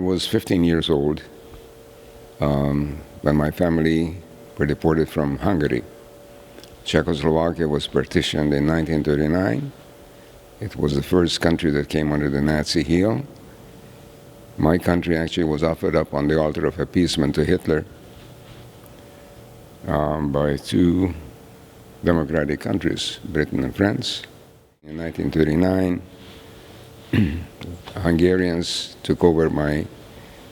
was 15 years old when my family were deported from Hungary. Czechoslovakia was partitioned in 1939. It was the first country that came under the Nazi heel. My country actually was offered up on the altar of appeasement to Hitler by two democratic countries, Britain and France. In 1939, Hungarians took over my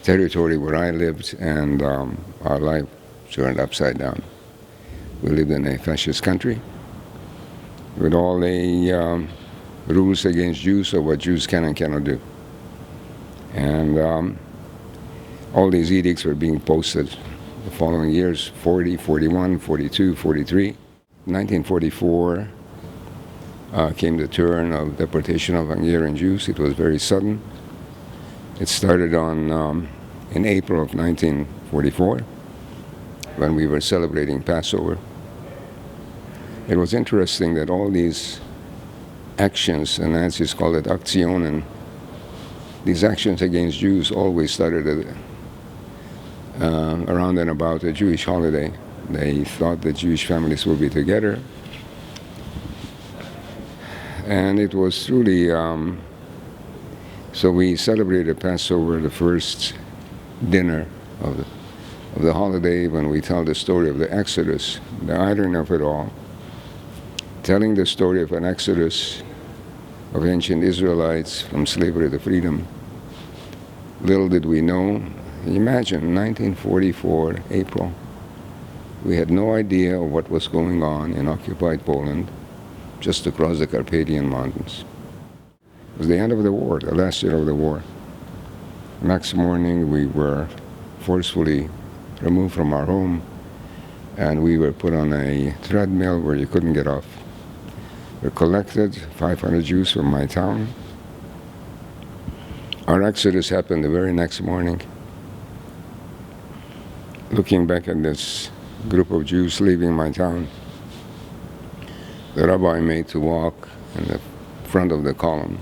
territory where I lived, and our life turned upside down. We lived in a fascist country with all the rules against Jews of what Jews can and cannot do. And all these edicts were being posted the following years, 40, 41, 42, 43. 1944 came the turn of deportation of Hungarian Jews. It was very sudden. It started in April of 1944 when we were celebrating Passover. It was interesting that all these actions, the Nazis called it Aktionen, these actions against Jews always started around and about a Jewish holiday. They thought that Jewish families would be together. And it was truly, so we celebrated Passover, the first dinner of the holiday, when we tell the story of the Exodus, the irony of it all, telling the story of an Exodus of ancient Israelites from slavery to freedom. Little did we know, imagine 1944, April, we had no idea of what was going on in occupied Poland, just across the Carpathian Mountains. It was the end of the war, the last year of the war. Next morning we were forcefully removed from our home, and we were put on a treadmill where you couldn't get off. We collected 500 Jews from my town. Our exodus happened the very next morning. Looking back at this group of Jews leaving my town, the rabbi made to walk in the front of the column.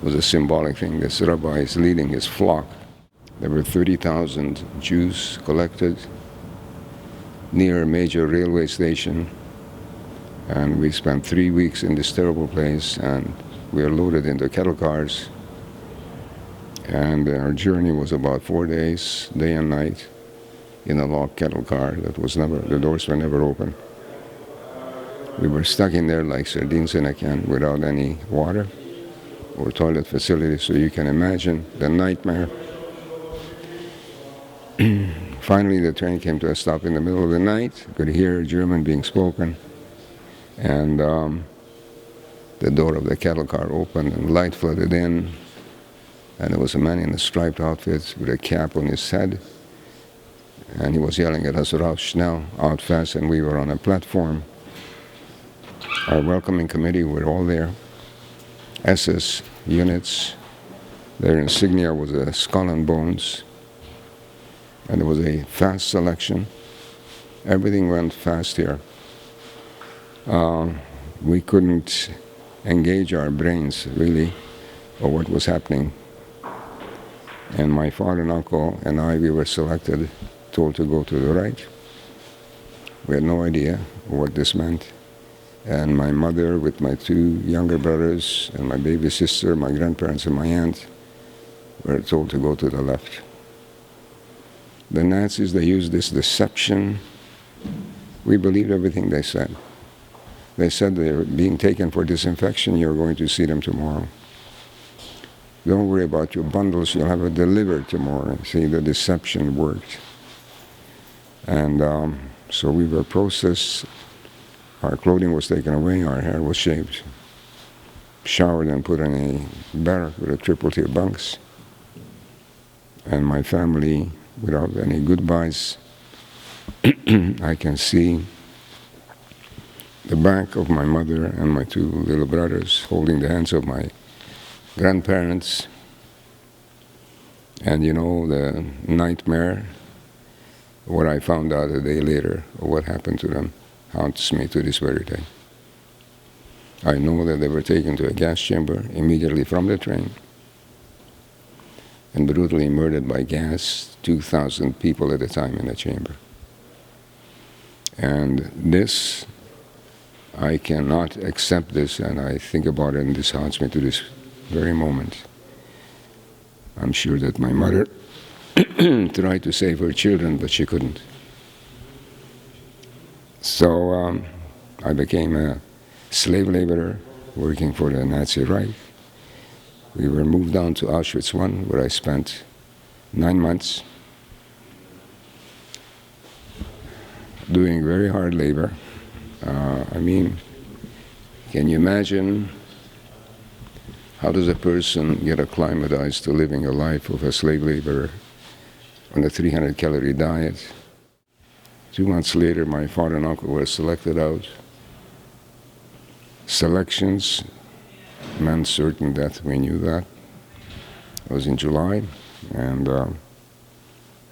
It was a symbolic thing. This rabbi is leading his flock. There were 30,000 Jews collected near a major railway station, and we spent 3 weeks in this terrible place, and we were loaded into cattle cars, and our journey was about 4 days, day and night, in a locked cattle car that was never, the doors were never open. We were stuck in there like sardines in a can without any water or toilet facilities, so you can imagine the nightmare. Finally, the train came to a stop in the middle of the night. You could hear German being spoken, and the door of the cattle car opened and light flooded in, and there was a man in a striped outfit with a cap on his head, and he was yelling at us, "Raus, schnell, out fast," and we were on a platform. Our welcoming committee were all there, SS units. Their insignia was a skull and bones, and it was a fast selection. Everything went fast here. We couldn't engage our brains, really, of what was happening. And my father and uncle and I, we were selected, told to go to the right. We had no idea what this meant. And my mother, with my two younger brothers, and my baby sister, my grandparents, and my aunt, were told to go to the left. The Nazis, they used this deception. We believed everything they said. They said they were being taken for disinfection. You're going to see them tomorrow. Don't worry about your bundles. You'll have it delivered tomorrow. See, the deception worked. And so we were processed. Our clothing was taken away. Our hair was shaved, showered, and put in a barrack with a triple tier bunks. And my family, without any goodbyes, I can see the back of my mother and my two little brothers holding the hands of my grandparents. And you know, the nightmare, what I found out a day later, or what happened to them, haunts me to this very day. I know that they were taken to a gas chamber immediately from the train. and brutally murdered by gas, 2,000 people at a time in a chamber. And this, I cannot accept this, and I think about it, and this haunts me to this very moment. I'm sure that my mother tried to save her children, but she couldn't. So I became a slave laborer working for the Nazi Reich. We were moved down to Auschwitz I, where I spent 9 months doing very hard labor. I mean, can you imagine how does a person get acclimatized to living a life of a slave laborer on a 300-calorie diet? 2 months later, my father and uncle were selected out. Selections meant certain death, we knew that. It was in July, and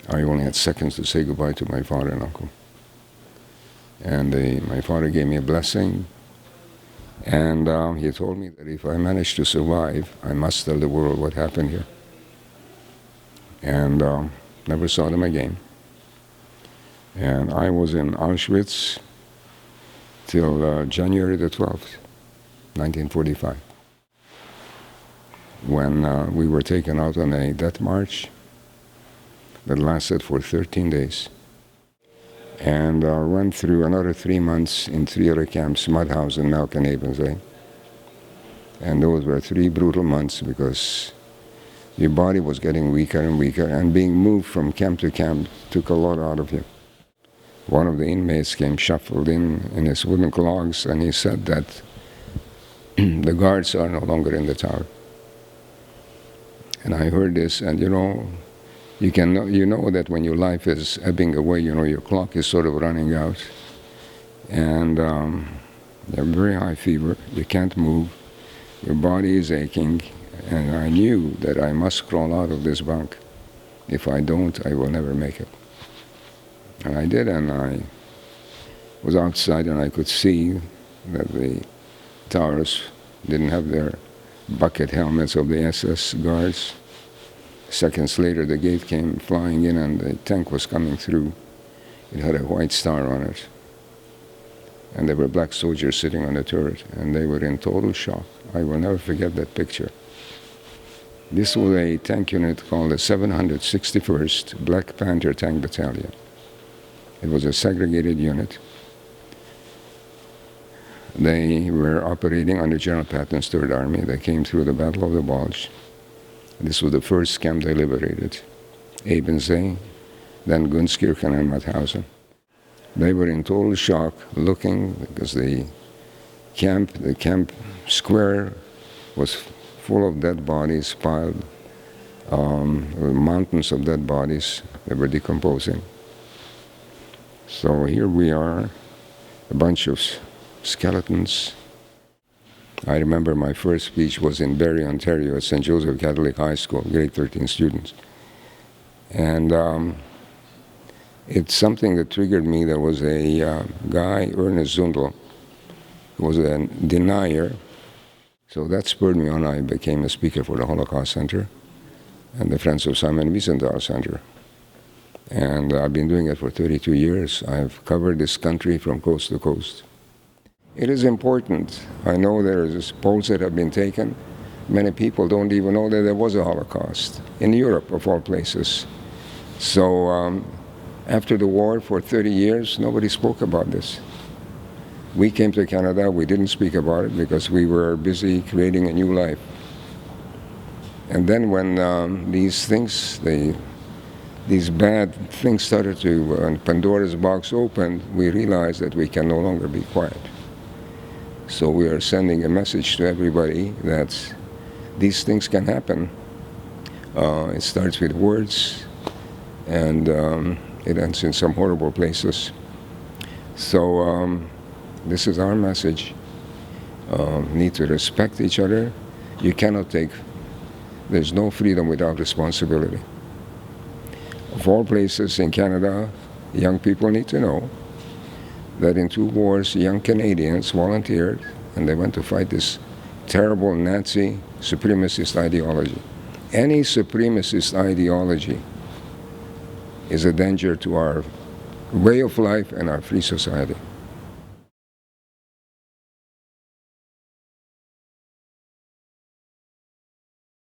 I only had seconds to say goodbye to my father and uncle. And my father gave me a blessing, and he told me that if I managed to survive, I must tell the world what happened here. And never saw them again. And I was in Auschwitz till January the 12th, 1945, when we were taken out on a death march that lasted for 13 days. And went through another 3 months in 3 other camps, Mauthausen, Melk, and Ebensee. And those were 3 brutal months because your body was getting weaker and weaker, and being moved from camp to camp took a lot out of you. One of the inmates came shuffled in his wooden clogs, and he said that the guards are no longer in the tower. And I heard this, and you know that when your life is ebbing away, your clock is sort of running out, and you have very high fever, you can't move, your body is aching, and I knew that I must crawl out of this bunk. If I don't, I will never make it. And I did, and I was outside, and I could see that the towers didn't have their bucket helmets of the SS guards. Seconds later, the gate came flying in, and the tank was coming through. It had a white star on it. And there were black soldiers sitting on the turret, and they were in total shock. I will never forget that picture. This was a tank unit called the 761st Black Panther Tank Battalion. It was a segregated unit. They were operating under General Patton's Third Army. They came through the Battle of the Bulge. This was the first camp they liberated. Ebensee, then Gunskirchen and Mauthausen. They were in total shock, looking, because the camp square was full of dead bodies piled, mountains of dead bodies that were decomposing. So here we are, a bunch of skeletons. I remember my first speech was in Barrie, Ontario, at St. Joseph Catholic High School, grade 13 students. And it's something that triggered me. There was a guy, Ernest Zundel, who was a denier. So that spurred me on. I became a speaker for the Holocaust Center and the Friends of Simon Wiesenthal Center. And I've been doing it for 32 years. I've covered this country from coast to coast. It is important. I know there's polls that have been taken. Many people don't even know that there was a Holocaust in Europe, of all places. So after the war, for 30 years, nobody spoke about this. We came to Canada, we didn't speak about it because we were busy creating a new life. And then when these things, these bad things started to, when Pandora's box opened, we realized that we can no longer be quiet. So we are sending a message to everybody that these things can happen. It starts with words, and it ends in some horrible places. So this is our message. Need to respect each other. You cannot take, there's no freedom without responsibility. Of all places in Canada, young people need to know that in 2 wars, young Canadians volunteered, and they went to fight this terrible Nazi supremacist ideology. any supremacist ideology is a danger to our way of life and our free society.